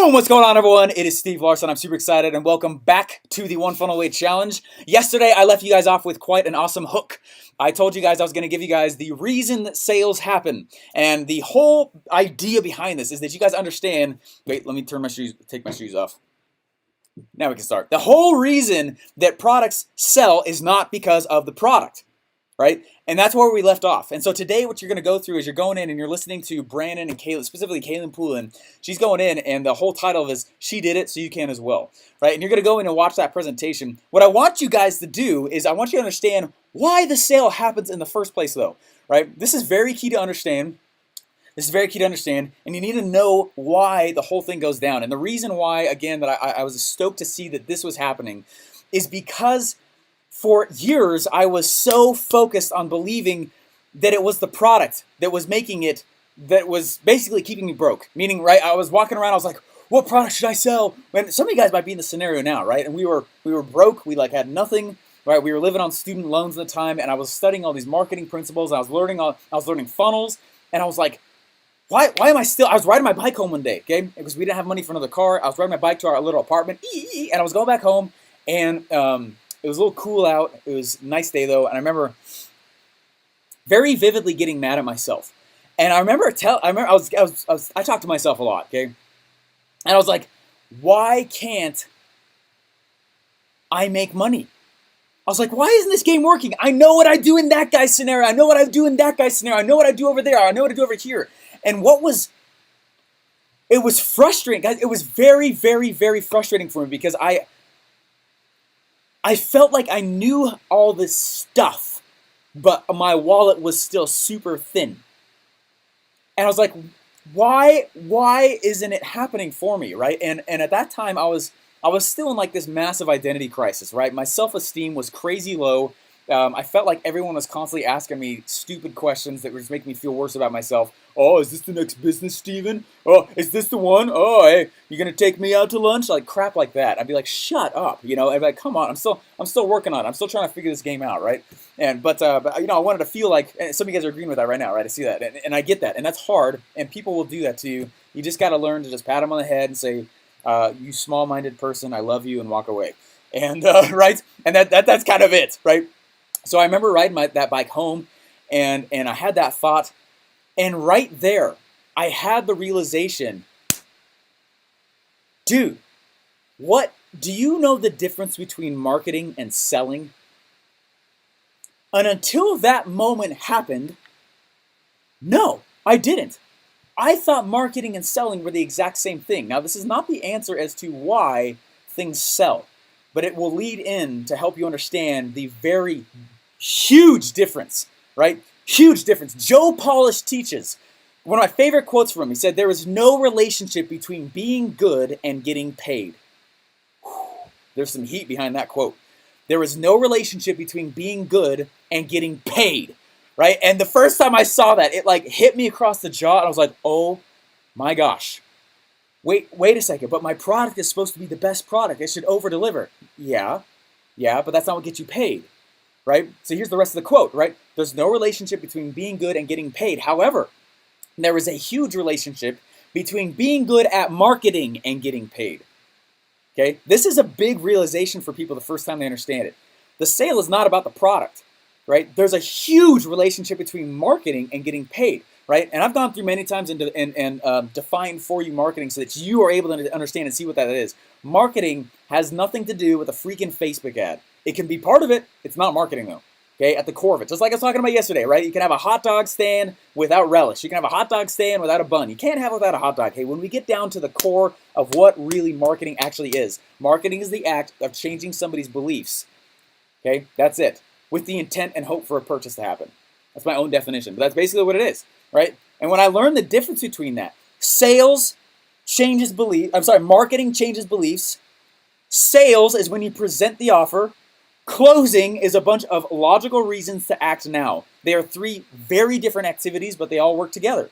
Boom! What's going on, everyone? It is Steve Larson. I'm super excited and welcome back to the One Funnel Away Challenge. Yesterday, I left you guys off with quite an awesome hook. I told you guys I was going to give you guys the reason that sales happen. And the whole idea behind this is that you guys understand. Wait, let me take my shoes off. Now we can start. The whole reason that products sell is not because of the product, right? And that's where we left off. And so today what you're going to go through is you're going in and you're listening to Brandon and Kaylin, specifically Kaylin Poulin. She's going in and the whole title is She Did It So You Can As Well, right? And you're going to go in and watch that presentation. What I want you guys to do is I want you to understand why the sale happens in the first place though, right? This is very key to understand. And you need to know why the whole thing goes down. And the reason why, again, that I was stoked to see that this was happening is because for years, I was so focused on believing that it was the product that was making it, that was basically keeping me broke. Meaning, right, I was walking around, I was like, what product should I sell? And some of you guys might be in the scenario now, right? And we were broke, we had nothing, right? We were living on student loans at the time, and I was studying all these marketing principles, and I was learning funnels, and I was like, why am I still, I was riding my bike home one day, okay? Because we didn't have money for another car. I was riding my bike to our little apartment, and I was going back home, and it was a little cool out. It was a nice day though, and I remember very vividly getting mad at myself. And I talked to myself a lot, okay? And I was like, why can't I make money? I was like, why isn't this game working? I know what I do in that guy's scenario. I know what I do in that guy's scenario. I know what I do over there. I know what I do over here. And it was frustrating, guys. It was very, very, very frustrating for me because I felt like I knew all this stuff, but my wallet was still super thin. And I was like, why isn't it happening for me, right? And at that time, I was still in like this massive identity crisis, right? My self-esteem was crazy low. I felt like everyone was constantly asking me stupid questions that were just making me feel worse about myself. Oh, is this the next business, Steven? Oh, is this the one? Oh, hey, you gonna take me out to lunch? Like crap like that. I'd be like, shut up, you know. I'd be like, come on, I'm still working on it. I'm still trying to figure this game out, right? But you know, I wanted to feel like, and some of you guys are agreeing with that right now, right? I see that, and I get that, and that's hard, and people will do that to you. You just got to learn to just pat them on the head and say, you small-minded person, I love you, and walk away. And right, and that's kind of it, right? So I remember riding that bike home, and I had that thought, and right there, I had the realization, dude, do you know the difference between marketing and selling? And until that moment happened, no, I didn't. I thought marketing and selling were the exact same thing. Now, this is not the answer as to why things sell, but it will lead in to help you understand the very huge difference, right? Huge difference. Joe Polish teaches, one of my favorite quotes from him, he said, there is no relationship between being good and getting paid. There's some heat behind that quote. There is no relationship between being good and getting paid, right? And the first time I saw that, it like hit me across the jaw, and I was like, oh my gosh. Wait a second, but my product is supposed to be the best product. It should over-deliver. Yeah, but that's not what gets you paid. Right? So here's the rest of the quote, right? There's no relationship between being good and getting paid. However, there is a huge relationship between being good at marketing and getting paid. Okay? This is a big realization for people the first time they understand it. The sale is not about the product, right? There's a huge relationship between marketing and getting paid, right? And I've gone through many times and defined for you marketing so that you are able to understand and see what that is. Marketing has nothing to do with a freaking Facebook ad. It can be part of it. It's not marketing though, okay, at the core of it. Just like I was talking about yesterday, right? You can have a hot dog stand without relish. You can have a hot dog stand without a bun. You can't have it without a hot dog. Hey, when we get down to the core of what really marketing actually is, marketing is the act of changing somebody's beliefs, okay? That's it, with the intent and hope for a purchase to happen. That's my own definition, but that's basically what it is, right? And when I learned the difference between that, marketing changes beliefs. Sales is when you present the offer. Closing is a bunch of logical reasons to act now. They are three very different activities, but they all work together.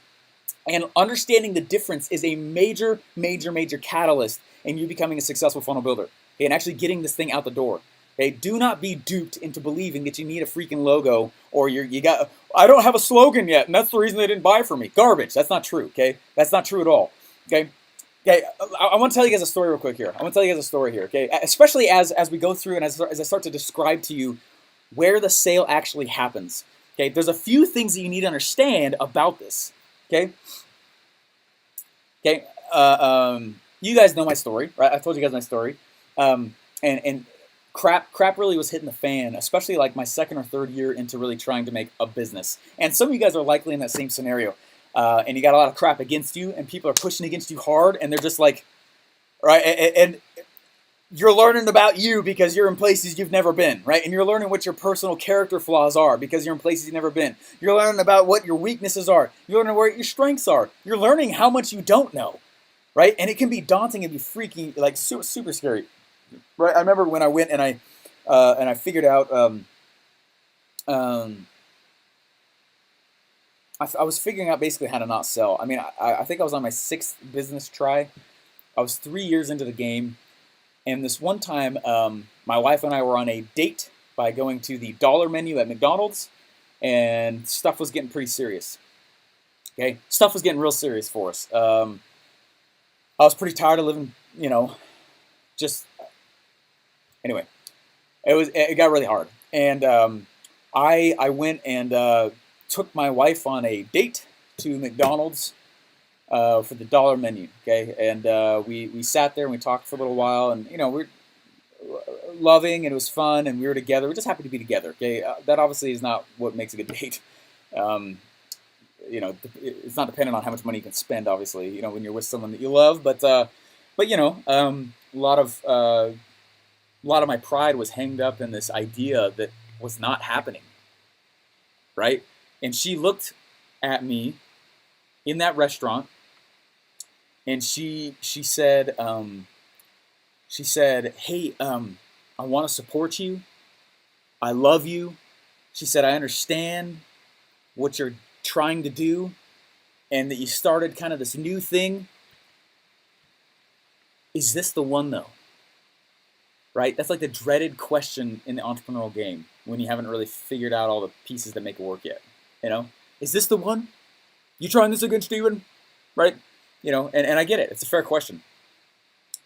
And understanding the difference is a major, major, major catalyst in you becoming a successful funnel builder, okay, and actually getting this thing out the door. Okay, do not be duped into believing that you need a freaking logo or I don't have a slogan yet, and that's the reason they didn't buy from me. Garbage. That's not true, okay? That's not true at all, okay? Okay, I want to tell you guys a story real quick here. I want to tell you guys a story here, okay? Especially as we go through and as I start to describe to you where the sale actually happens. Okay, there's a few things that you need to understand about this. Okay, okay. You guys know my story, right? I told you guys my story, and crap really was hitting the fan, especially like my second or third year into really trying to make a business. And some of you guys are likely in that same scenario, and you got a lot of crap against you, and people are pushing against you hard, and they're just like, right, and you're learning about you because you're in places you've never been, right? And you're learning what your personal character flaws are because you're in places you've never been. You're learning about what your weaknesses are. You're learning where your strengths are. You're learning how much you don't know, right? And it can be daunting and be freaking, like, super scary, right? I remember when I went and I figured out, I was figuring out basically how to not sell. I mean, I think I was on my 6th business try. I was 3 years into the game. And this one time, my wife and I were on a date by going to the dollar menu at McDonald's, and stuff was getting pretty serious. Okay, stuff was getting real serious for us. I was pretty tired of living, just anyway. It got really hard, and I went and took my wife on a date to McDonald's. For the dollar menu, okay, and we sat there and we talked for a little while, and we're loving and it was fun and we were together. We're just happy to be together, okay. That obviously is not what makes a good date. It's not dependent on how much money you can spend, obviously. When you're with someone that you love, but a lot of my pride was hanged up in this idea that was not happening, right? And she looked at me in that restaurant. And she said, hey, I want to support you. I love you. She said, I understand what you're trying to do and that you started kind of this new thing. Is this the one, though? Right? That's like the dreaded question in the entrepreneurial game when you haven't really figured out all the pieces that make it work yet. Is this the one? You trying this again, Steven? Right? And I get it. It's a fair question.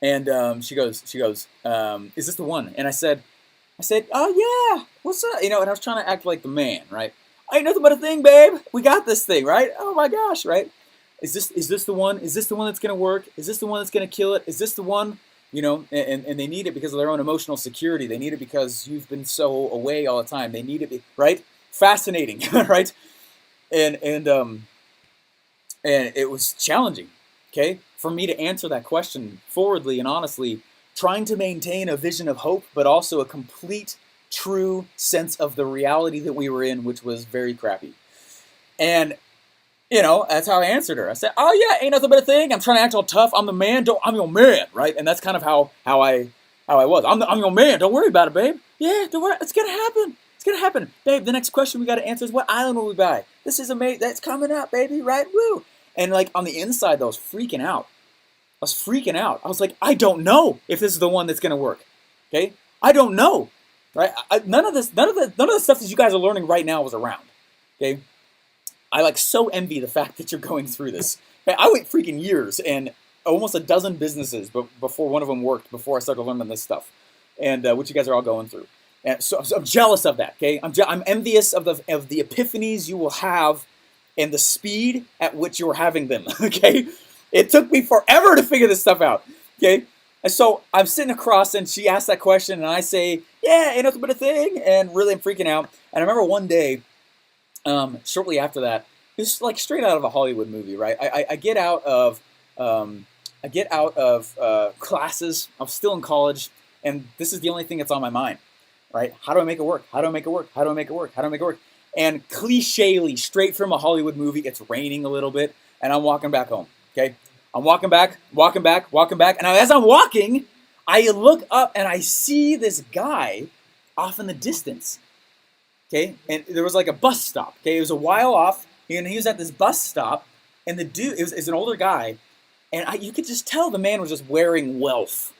And she goes, is this the one? And I said, oh yeah, what's up? And I was trying to act like the man, right? Ain't nothing but a thing, babe. We got this thing, right? Oh my gosh, right? Is this the one? Is this the one that's gonna work? Is this the one that's gonna kill it? Is this the one? And they need it because of their own emotional security. They need it because you've been so away all the time. They need it, right? Fascinating, right? And it was challenging. Okay, for me to answer that question forwardly and honestly, trying to maintain a vision of hope, but also a complete, true sense of the reality that we were in, which was very crappy. And, that's how I answered her. I said, oh yeah, ain't nothing but a thing. I'm trying to act all tough. I'm the man. I'm your man, right? And that's kind of how I was. I'm your man. Don't worry about it, babe. Yeah, don't worry. It's gonna happen. It's gonna happen, babe. The next question we got to answer is, what island will we buy? This is amazing. That's coming up, baby. Right? Woo! And like on the inside, I was freaking out. I was like, I don't know if this is the one that's gonna work. Okay, I don't know. Right? None of the stuff that you guys are learning right now was around. Okay, I like so envy the fact that you're going through this. Okay? I went freaking years and almost a dozen businesses, but before one of them worked, before I started learning this stuff, and which you guys are all going through. And so I'm jealous of that. Okay, I'm envious of the epiphanies you will have and the speed at which you're having them, okay? It took me forever to figure this stuff out, okay? And so I'm sitting across and she asked that question and I say, yeah, ain't nothing but a thing, and really I'm freaking out. And I remember one day, shortly after that, it was like straight out of a Hollywood movie, right? I get out of classes. I'm still in college, and this is the only thing that's on my mind, right? How do I make it work? How do I make it work? How do I make it work? How do I make it work? And cliche-ly, straight from a Hollywood movie, it's raining a little bit, and I'm walking back home, okay? I'm walking back, and as I'm walking, I look up and I see this guy off in the distance, okay? And there was like a bus stop, okay? It was a while off, and he was at this bus stop, and the dude, it was an older guy, and you could just tell the man was just wearing wealth,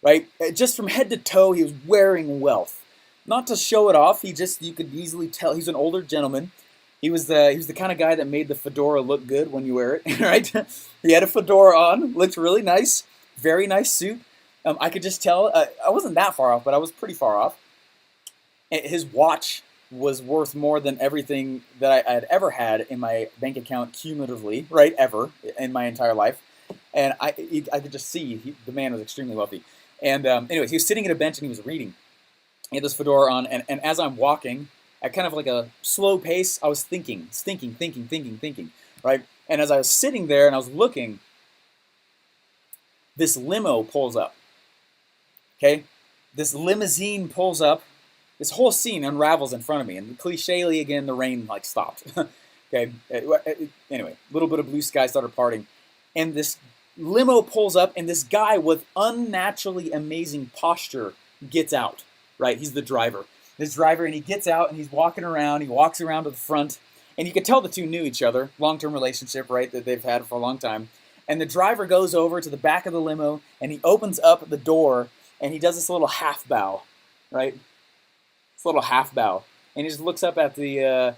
right? Just from head to toe, he was wearing wealth. Not to show it off, you could easily tell he's an older gentleman, He was the kind of guy that made the fedora look good when you wear it, right? He had a fedora on, looked really nice, very nice suit. I could just tell. I wasn't that far off, but I was pretty far off. His watch was worth more than everything that I had ever had in my bank account cumulatively, right? Ever in my entire life, and I could just see the man was extremely wealthy. And anyways, he was sitting at a bench and he was reading. He had this fedora on, and as I'm walking at kind of like a slow pace, I was thinking, right? And as I was sitting there and I was looking, this limo pulls up. Okay, this limousine pulls up. This whole scene unravels in front of me, and clichely again, the rain like stopped. Okay, anyway, a little bit of blue sky started parting, and this limo pulls up, and this guy with unnaturally amazing posture gets out. Right, he's the driver. This driver, and he gets out, and he's walking around. He walks around to the front, and you could tell the two knew each other, long-term relationship, right, that they've had for a long time. And the driver goes over to the back of the limo, and he opens up the door, and he does this little half bow, right? This little half bow, and he just looks up at the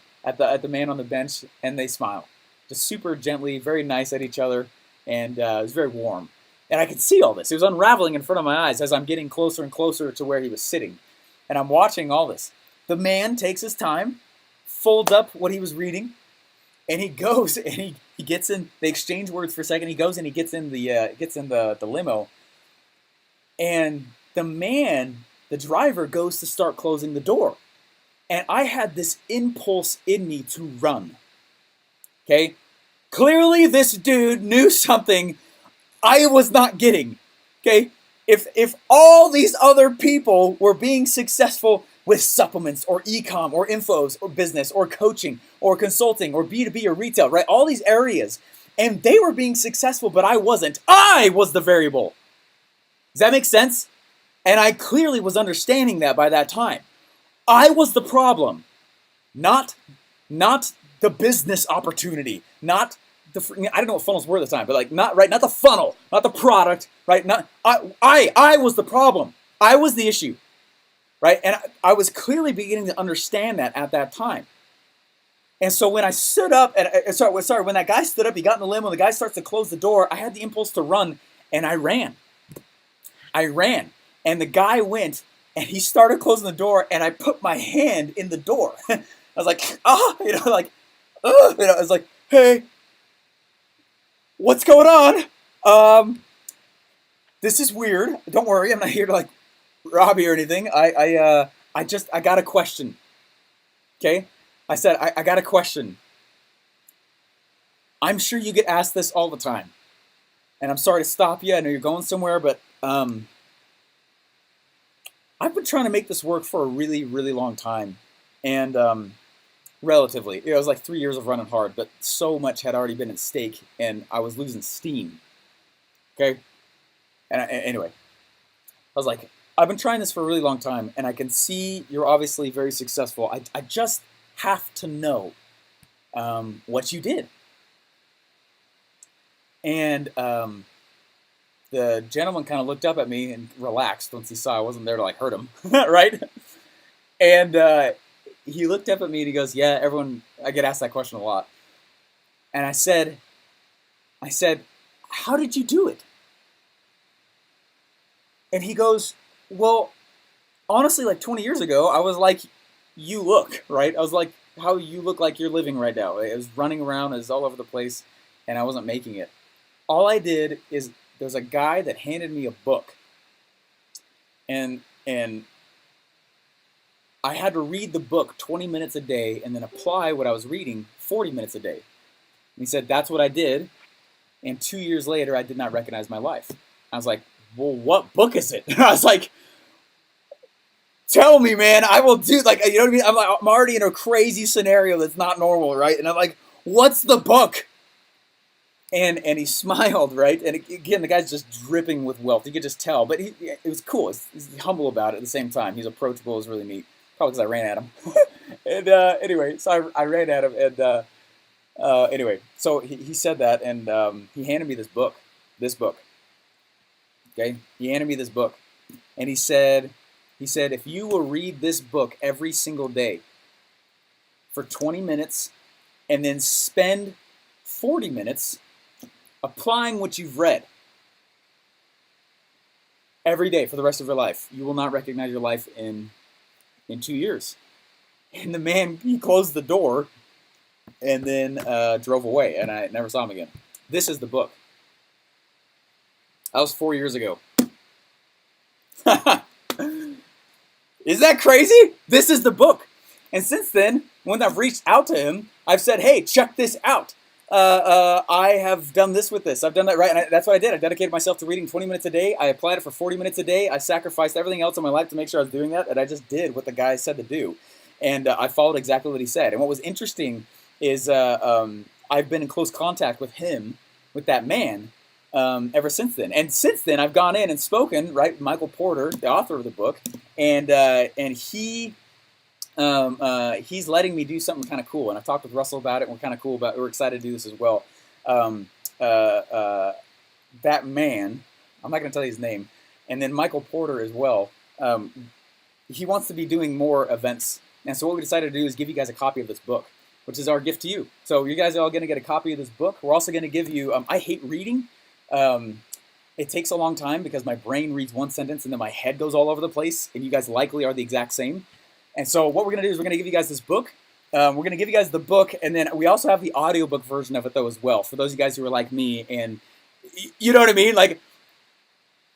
man on the bench, and they smile, just super gently, very nice at each other, and it was very warm. And I could see all this. It was unraveling in front of my eyes as I'm getting closer and closer to where he was sitting, and I'm watching all this. The man takes his time, folds up what he was reading, and he goes and he gets in. They exchange words for a second. He goes and he gets in the limo, and the driver goes to start closing the door. And I had this impulse in me to run. Okay? Clearly this dude knew something I was not getting. Okay? If all these other people were being successful with supplements or e-com or infos or business or coaching or consulting or B2B or retail, right? All these areas, and they were being successful, but I wasn't. I was the variable. Does that make sense? And I clearly was understanding that by that time. I was the problem, not the business opportunity, not the, I don't know what funnels were at the time, but like not the funnel, not the product, right? I was the problem. I was the issue, right? And I was clearly beginning to understand that at that time. And so when I stood up, when that guy stood up, he got in the limo, the guy starts to close the door, I had the impulse to run, and I ran. And the guy went, and he started closing the door, and I put my hand in the door. I was like, I was like, hey, what's going on? This is weird. Don't worry, I'm not here to like rob you or anything. I got a question. Okay? I said, I got a question. I'm sure you get asked this all the time. And I'm sorry to stop you. I know you're going somewhere, but I've been trying to make this work for a really, really long time. And relatively, it was like 3 years of running hard, but so much had already been at stake, and I was losing steam. Okay? And anyway, I was like, I've been trying this for a really long time, and I can see you're obviously very successful. I just have to know what you did. And the gentleman kind of looked up at me and relaxed once he saw I wasn't there to like hurt him, right? And he looked up at me and he goes, yeah, I get asked that question a lot. And I said, how did you do it? And he goes, well, honestly, like 20 years ago, I was like, you look, right? I was like, how you look like you're living right now. I was running around, I was all over the place, and I wasn't making it. All I did is, there's a guy that handed me a book. And I had to read the book 20 minutes a day and then apply what I was reading 40 minutes a day. And he said, that's what I did. And 2 years later, I did not recognize my life. I was like, well, what book is it? I was like, tell me, man, I will do, like, you know what I mean? I'm already in a crazy scenario that's not normal, right? And I'm like, what's the book? And he smiled, right? And again, the guy's just dripping with wealth. You could just tell. But it was cool. He's humble about it at the same time. He's approachable. It was really neat. Probably because I ran at him. And anyway, so I ran at him. And anyway, so he said that. And he handed me this book. Okay? He handed me this book. And he said, if you will read this book every single day for 20 minutes and then spend 40 minutes applying what you've read every day for the rest of your life. You will not recognize your life in 2 years. And the man, he closed the door and then drove away, and I never saw him again. This is the book. That was 4 years ago. Is that crazy? This is the book. And since then, when I've reached out to him, I've said, hey, check this out. I have done this with this. I've done that, right? And that's what I did. I dedicated myself to reading 20 minutes a day. I applied it for 40 minutes a day. I sacrificed everything else in my life to make sure I was doing that. And I just did what the guy said to do. And I followed exactly what he said. And what was interesting is I've been in close contact with him, with that man, ever since then. And since then, I've gone in and spoken, right, Michael Porter, the author of the book, and he's letting me do something kind of cool. And I've talked with Russell about it, and we're excited to do this as well. That man, I'm not going to tell you his name, and then Michael Porter as well, he wants to be doing more events. And so what we decided to do is give you guys a copy of this book, which is our gift to you. So you guys are all going to get a copy of this book. We're also going to give you, I hate reading. It takes a long time because my brain reads one sentence and then my head goes all over the place, and you guys likely are the exact same. And so what we're going to do is we're going to give you guys this book. We're going to give you guys the book, and then we also have the audiobook version of it, though, as well, for those of you guys who are like me, and you know what I mean? Like,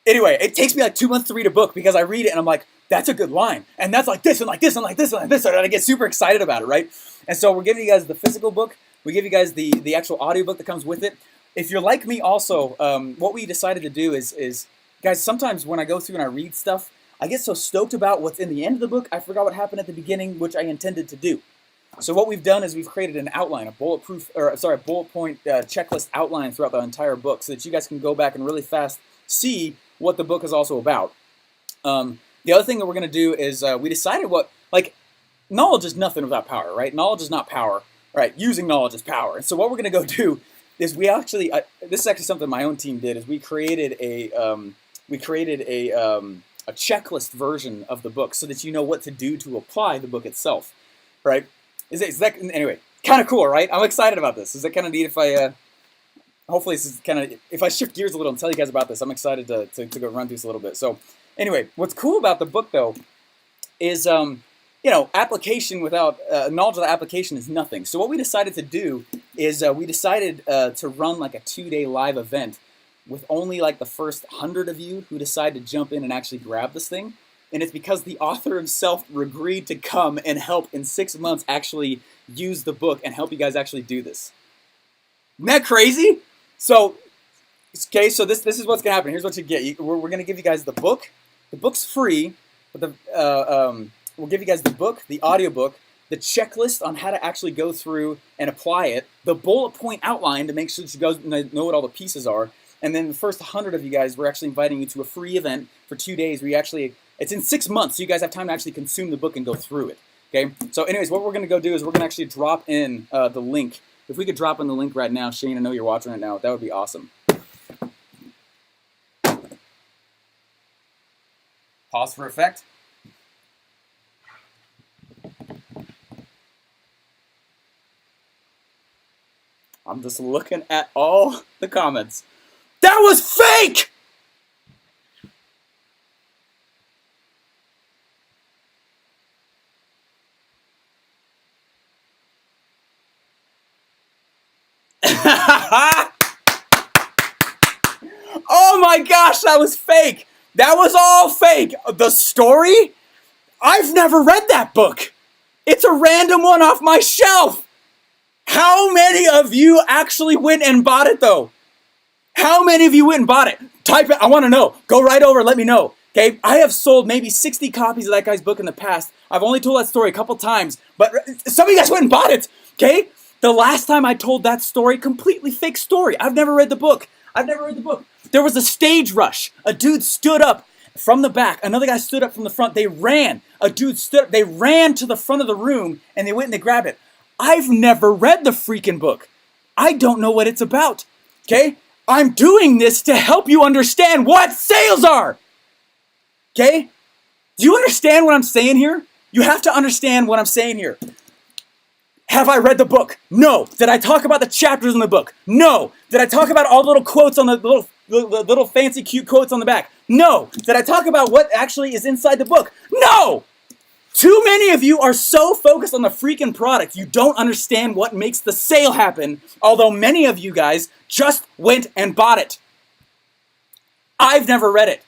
anyway, it takes me like 2 months to read a book because I read it and I'm like, that's a good line. And that's like this and like this and like this and like this. And I get super excited about it, right? And so we're giving you guys the physical book. We give you guys the actual audiobook that comes with it. If you're like me also, what we decided to do is, guys, sometimes when I go through and I read stuff, I get so stoked about what's in the end of the book, I forgot what happened at the beginning, which I intended to do. So what we've done is we've created an outline, a bullet point checklist outline throughout the entire book so that you guys can go back and really fast see what the book is also about. The other thing that we're going to do is we decided knowledge is nothing without power, right? Knowledge is not power, right? Using knowledge is power. And so what we're going to go do is we actually, this is actually something my own team did, is we created a checklist version of the book so that you know what to do to apply the book itself, right? Is that anyway, kind of cool, right? I'm excited about this. Is that kind of neat if I, hopefully this is kind of, if I shift gears a little and tell you guys about this, I'm excited to go run through this a little bit. So anyway, what's cool about the book though is, application without, knowledge of the application is nothing. So what we decided to do is we decided to run like a 2-day live event with only like the first 100 of you who decide to jump in and actually grab this thing. And it's because the author himself agreed to come and help in 6 months actually use the book and help you guys actually do this. Isn't that crazy? So, okay, so this is what's going to happen. Here's what you get. We're going to give you guys the book. The book's free, but we'll give you guys the book, the audiobook, the checklist on how to actually go through and apply it, the bullet point outline to make sure that you guys know what all the pieces are. And then the first 100 of you guys, we're actually inviting you to a free event for 2 days. It's in 6 months, so you guys have time to actually consume the book and go through it. Okay. So, anyways, what we're going to go do is we're going to actually drop in the link. If we could drop in the link right now, Shane, I know you're watching it now. That would be awesome. Pause for effect. I'm just looking at all the comments. That was fake! Oh my gosh, that was fake! That was all fake! The story? I've never read that book! It's a random one off my shelf! How many of you actually went and bought it though? How many of you went and bought it? Type it, I want to know. Go right over, let me know. Okay, I have sold maybe 60 copies of that guy's book in the past. I've only told that story a couple times, but some of you guys went and bought it. Okay, the last time I told that story, completely fake story. I've never read the book. There was a stage rush. A dude stood up from the back. Another guy stood up from the front. They ran. A dude stood up. They ran to the front of the room and they went and they grabbed it. I've never read the freaking book. I don't know what it's about. Okay? I'm doing this to help you understand what sales are. Okay? Do you understand what I'm saying here? You have to understand what I'm saying here. Have I read the book? No. Did I talk about the chapters in the book? No. Did I talk about all the little quotes on the little fancy cute quotes on the back? No. Did I talk about what actually is inside the book? No. Too many of you are so focused on the freaking product, you don't understand what makes the sale happen, although many of you guys just went and bought it. I've never read it.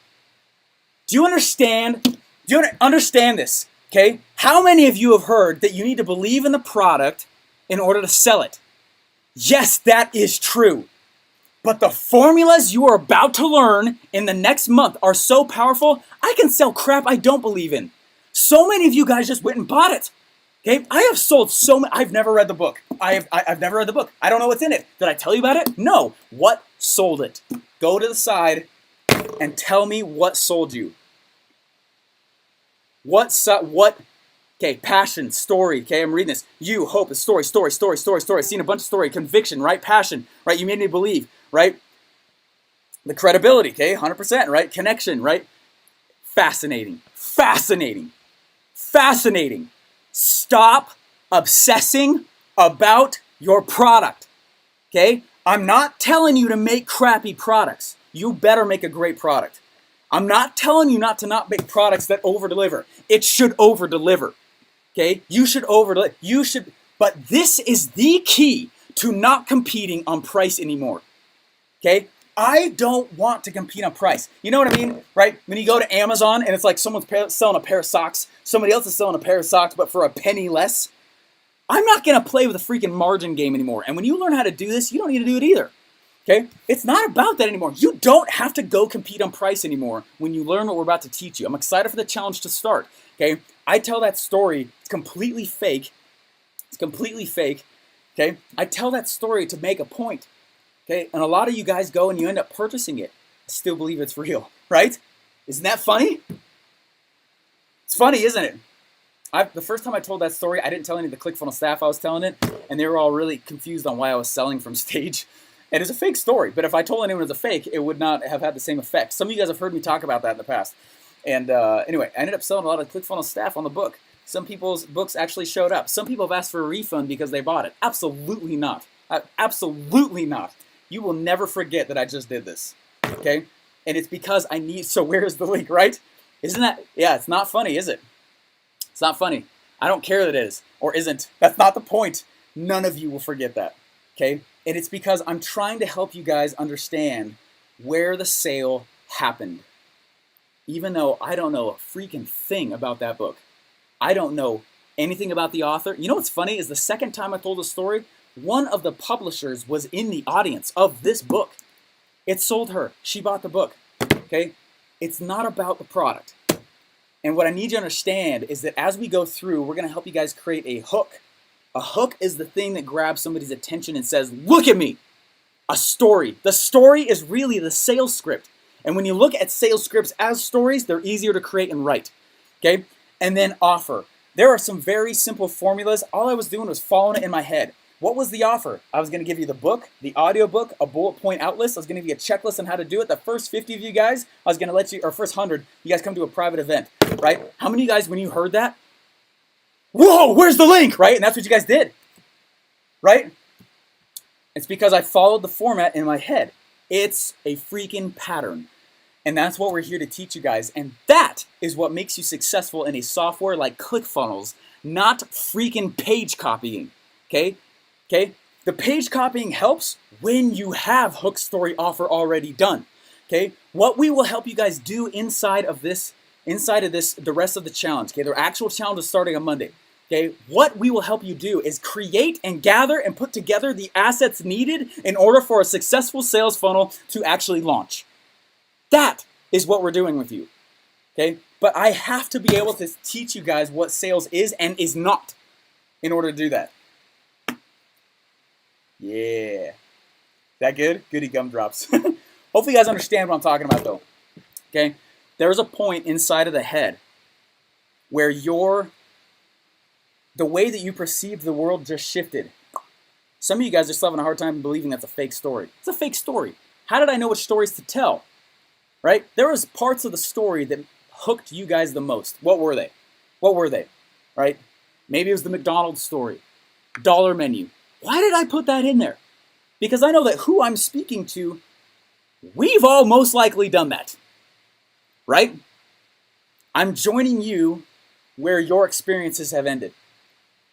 Do you understand? Do you understand this? Okay? How many of you have heard that you need to believe in the product in order to sell it? Yes, that is true. But the formulas you are about to learn in the next month are so powerful, I can sell crap I don't believe in. So many of you guys just went and bought it. Okay? I have sold so many. I've never read the book. I've never read the book. I don't know what's in it. Did I tell you about it? No. What sold it? Go to the side and tell me what sold you. What? Okay, passion, story. Okay, I'm reading this. You, hope, story. Seen a bunch of story, conviction, right? Passion, right? You made me believe, right? The credibility, okay, 100%, right? Connection, right? Fascinating. Stop obsessing about your product, okay? I'm not telling you to make crappy products. You better make a great product. I'm not telling you not make products that over-deliver. It should over-deliver. Okay? You should over-deliver. But this is the key to not competing on price anymore. Okay? I don't want to compete on price. You know what I mean? Right? When you go to Amazon and it's like someone's selling a pair of socks, somebody else is selling a pair of socks, but for a penny less. I'm not going to play with a freaking margin game anymore. And when you learn how to do this, you don't need to do it either. Okay? It's not about that anymore. You don't have to go compete on price anymore when you learn what we're about to teach you. I'm excited for the challenge to start. Okay? I tell that story. It's completely fake. Okay? I tell that story to make a point. Okay? And a lot of you guys go and you end up purchasing it. I still believe it's real. Right? Isn't that funny? It's funny, isn't it? The first time I told that story, I didn't tell any of the ClickFunnels staff I was telling it, and they were all really confused on why I was selling from stage. It is a fake story, but if I told anyone it was a fake, it would not have had the same effect. Some of you guys have heard me talk about that in the past. And anyway, I ended up selling a lot of ClickFunnels staff on the book. Some people's books actually showed up. Some people have asked for a refund because they bought it. Absolutely not. Absolutely not. You will never forget that I just did this. Okay? And it's because I need, so where's the link, right? Isn't that, yeah, it's not funny, is it? It's not funny. I don't care that it is or isn't. That's not the point. None of you will forget that. Okay? And it's because I'm trying to help you guys understand where the sale happened. Even though I don't know a freaking thing about that book. I don't know anything about the author. You know what's funny is the second time I told the story, one of the publishers was in the audience of this book. It sold her. She bought the book. Okay? It's not about the product. And what I need you to understand is that as we go through, we're going to help you guys create a hook. A hook is the thing that grabs somebody's attention and says, look at me. A story. The story is really the sales script. And when you look at sales scripts as stories, they're easier to create and write. Okay? And then offer. There are some very simple formulas. All I was doing was following it in my head. What was the offer? I was going to give you the book, the audio book, a bullet point out list. I was going to give you a checklist on how to do it. The first 50 of you guys, I was going to let you, or first 100, you guys come to a private event, right? How many of you guys, when you heard that, whoa, where's the link, right? And that's what you guys did, right? It's because I followed the format in my head. It's a freaking pattern. And that's what we're here to teach you guys. And that is what makes you successful in a software like ClickFunnels, not freaking page copying, okay? Okay? The page copying helps when you have hook, story, offer already done, okay? What we will help you guys do inside of this, the rest of the challenge, okay? The actual challenge is starting on Monday, okay? What we will help you do is create and gather and put together the assets needed in order for a successful sales funnel to actually launch. That is what we're doing with you, okay? But I have to be able to teach you guys what sales is and is not in order to do that. Yeah. That good? Goody gumdrops. Hopefully you guys understand what I'm talking about though, okay? There's a point inside of the head where the way that you perceive the world just shifted. Some of you guys are still having a hard time believing that's a fake story. It's a fake story. How did I know which stories to tell? Right? There was parts of the story that hooked you guys the most. What were they? What were they? Right? Maybe it was the McDonald's story. dollar menu. Why did I put that in there? Because I know that who I'm speaking to, we've all most likely done that, right? I'm joining you where your experiences have ended.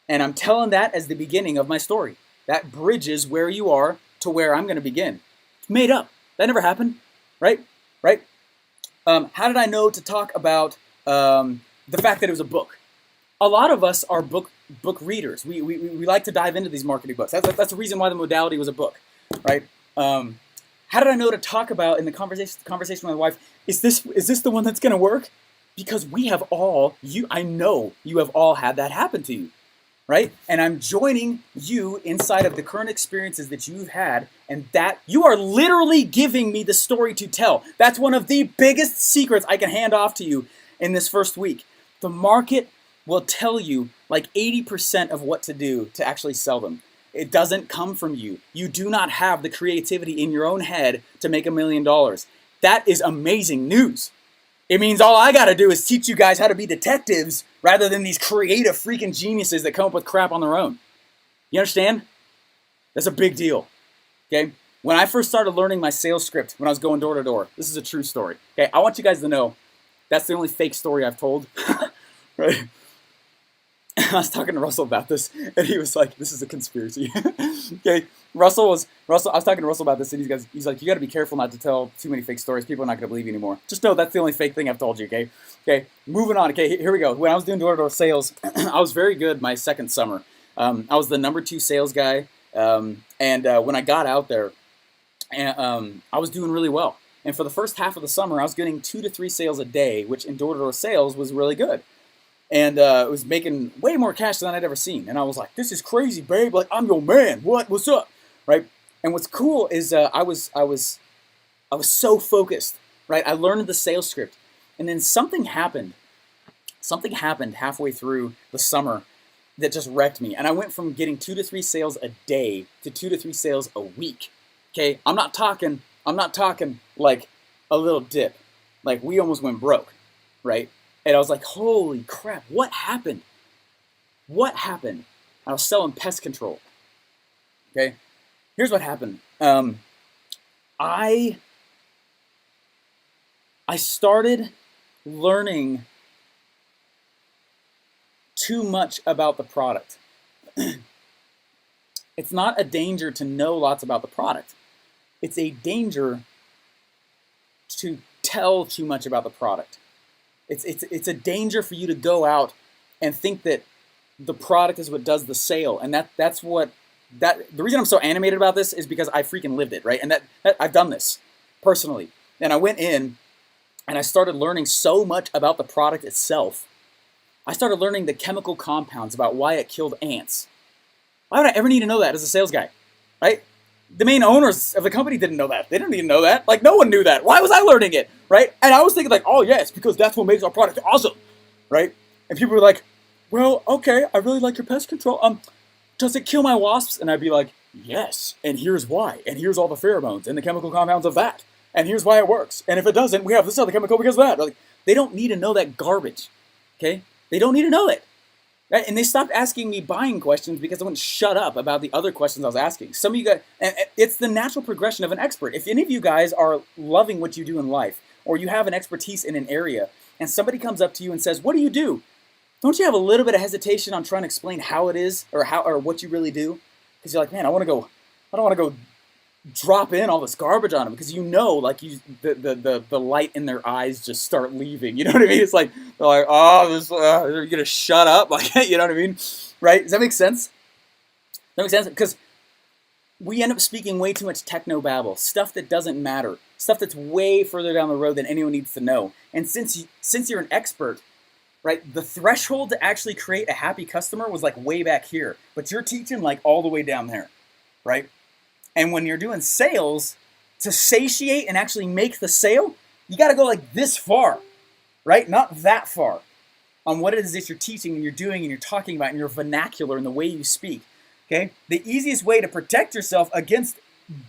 And I'm telling that as the beginning of my story. That bridges where you are to where I'm going to begin. It's made up. That never happened, right? Right? How did I know to talk about the fact that it was a book? A lot of us are book readers. We like to dive into these marketing books. That's the reason why the modality was a book, right? How did I know to talk about in the conversation with my wife? Is this the one that's going to work? Because we have all I know you have all had that happen to you, right? And I'm joining you inside of the current experiences that you've had, and that you are literally giving me the story to tell. That's one of the biggest secrets I can hand off to you in this first week. The market will tell you like 80% of what to do to actually sell them. It doesn't come from you. You do not have the creativity in your own head to make $1 million. That is amazing news. It means all I gotta do is teach you guys how to be detectives rather than these creative freaking geniuses that come up with crap on their own. You understand? That's a big deal. Okay? When I first started learning my sales script when I was going door to door, this is a true story. Okay, I want you guys to know that's the only fake story I've told. Right? I was talking to Russell about this, and he was like, "This is a conspiracy." Okay, Russell. I was talking to Russell about this, and he's like, "You got to be careful not to tell too many fake stories. People are not going to believe you anymore." Just know that's the only fake thing I've told you. Okay. Moving on. Okay, here we go. When I was doing door-to-door sales, I was very good my second summer. I was the number 2 sales guy, and when I got out there, I was doing really well. And for the first half of the summer, I was getting 2 to 3 sales a day, which in door-to-door sales was really good. And it was making way more cash than I'd ever seen. And I was like, "This is crazy, babe. Like, I'm your man. What's up?" Right? And what's cool is I was so focused, right? I learned the sales script. And then something happened. Something happened halfway through the summer that just wrecked me. And I went from getting 2 to 3 sales a day to 2 to 3 sales a week. Okay? I'm not talking like a little dip. Like, we almost went broke, right? And I was like, "Holy crap, what happened? What happened?" I was selling pest control. Okay, here's what happened. I started learning too much about the product. It's not a danger to know lots about the product. It's a danger to tell too much about the product. It's a danger for you to go out and think that the product is what does the sale, and that's what the reason I'm so animated about this is because I freaking lived it, right? And that I've done this personally, and I went in and I started learning so much about the product itself. I started learning the chemical compounds about why it killed ants. Why would I ever need to know that as a sales guy, right? The main owners of the company didn't know that. They didn't even know that. Like, no one knew that. Why was I learning it, right? And I was thinking like, "Oh yeah, it's because that's what makes our product awesome," right? And people were like, "Well, okay, I really like your pest control. Does it kill my wasps?" And I'd be like, "Yes, and here's why. And here's all the pheromones and the chemical compounds of that. And here's why it works. And if it doesn't, we have this other chemical because of that." Like, they don't need to know that garbage, okay? They don't need to know it. Right? And they stopped asking me buying questions because I wouldn't shut up about the other questions I was asking. Some of you guys, and it's the natural progression of an expert. If any of you guys are loving what you do in life, or you have an expertise in an area, and somebody comes up to you and says, "What do you do?" Don't you have a little bit of hesitation on trying to explain how it is or what you really do? Because you're like, "Man, I don't want to go drop in all this garbage on them," because the light in their eyes just start leaving. You know what I mean? It's like they're like, "Oh, are you gonna shut up?" Like, you know what I mean? Right? Does that make sense? That makes sense because we end up speaking way too much techno babble, stuff that doesn't matter, stuff that's way further down the road than anyone needs to know. And since you're an expert, right, the threshold to actually create a happy customer was like way back here, but you're teaching like all the way down there, right? And when you're doing sales, to satiate and actually make the sale, you got to go like this far, right? Not that far on what it is that you're teaching and you're doing and you're talking about in your vernacular and the way you speak, okay? The easiest way to protect yourself against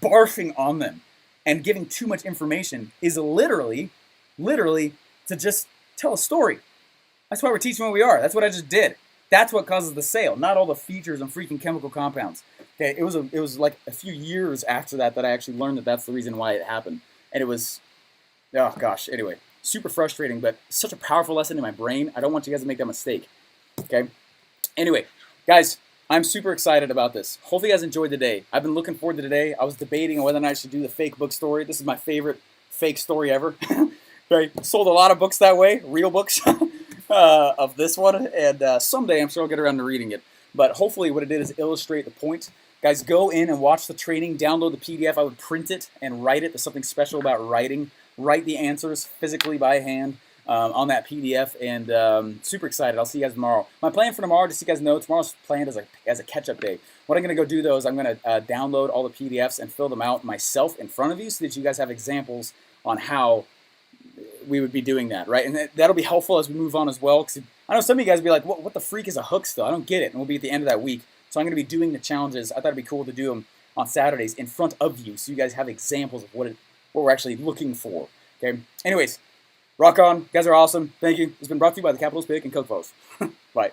barfing on them and giving too much information is literally to just tell a story. That's why we're teaching what we are. That's what I just did. That's what causes the sale, not all the features and freaking chemical compounds. Okay, it was like a few years after that that I actually learned that that's the reason why it happened, and it was, oh gosh. Anyway, super frustrating, but such a powerful lesson in my brain. I don't want you guys to make that mistake. Okay. Anyway, guys, I'm super excited about this. Hopefully you guys enjoyed the day. I've been looking forward to today. I was debating whether or not I should do the fake book story. This is my favorite fake story ever. Right? Sold a lot of books that way, real books, of this one, and someday I'm sure I'll get around to reading it. But hopefully what it did is illustrate the point. Guys, go in and watch the training, download the PDF. I would print it and write it. There's something special about writing. Write the answers physically by hand on that PDF, and super excited. I'll see you guys tomorrow. My plan for tomorrow, just so you guys know, tomorrow's planned as a catch-up day. What I'm going to go do, though, is I'm going to download all the PDFs and fill them out myself in front of you so that you guys have examples on how we would be doing that, right? And that'll be helpful as we move on as well, because I know some of you guys will be like, what the freak is a hook still? I don't get it. And we'll be at the end of that week. So I'm going to be doing the challenges. I thought it'd be cool to do them on Saturdays in front of you so you guys have examples of what we're actually looking for. Okay. Anyways, rock on. You guys are awesome. Thank you. It's been brought to you by the Capitals Pick and Coke Post. Bye.